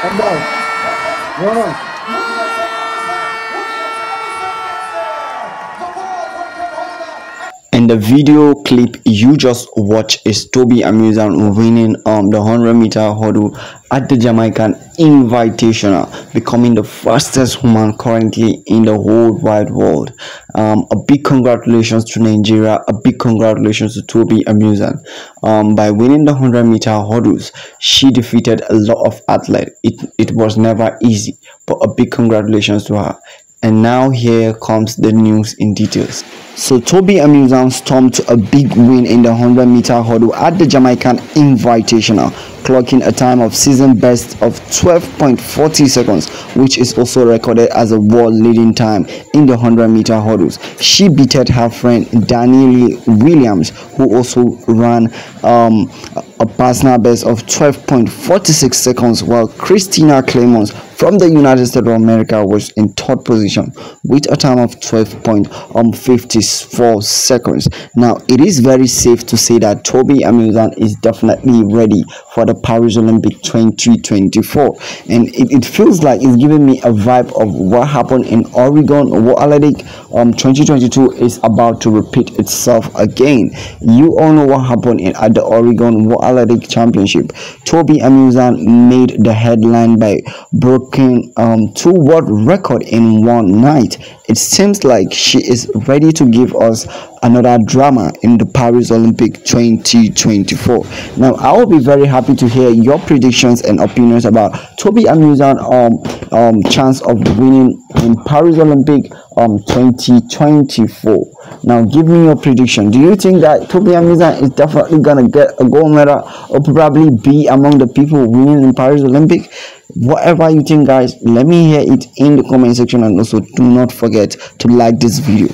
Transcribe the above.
I'm down. Run on. And the video clip you just watched is Tobi Amusan winning the 100-meter hurdle at the Jamaican Invitational, becoming the fastest woman currently in the whole wide world. A big congratulations to Nigeria, a big congratulations to Tobi Amusan. By winning the 100-meter hurdles, she defeated a lot of athletes. It was never easy, but a big congratulations to her. And now here comes the news in details. So Tobi Amusan stormed a big win in the 100-meter hurdle at the Jamaican Invitational, clocking a time of season best of 12.40 seconds, which is also recorded as a world leading time in the 100-meter hurdles. She beat her friend Danielle Williams, who also ran a personal best of 12.46 seconds, while Christina Clemons from the United States of America was in third position with a time of 12.54 seconds. Now, it is very safe to say that Tobi Amusan is definitely ready for the Paris Olympic 2024, and it feels like it's giving me a vibe of what happened in Oregon World Athletic 2022 is about to repeat itself again. You all know what happened at the Oregon World Athletic Championship. Tobi Amusan made the headline by breaking two world record in one night. It seems like she is ready to give us another drama in the Paris Olympic 2024. Now, I will be very happy to hear your predictions and opinions about Tobi Amusan chance of winning in Paris Olympic 2024. Now, give me your prediction. Do you think that Tobi Amusan is definitely gonna get a gold medal or probably be among the people winning in Paris Olympic? Whatever you think, guys, let me hear it in the comment section, and also do not forget to like this video.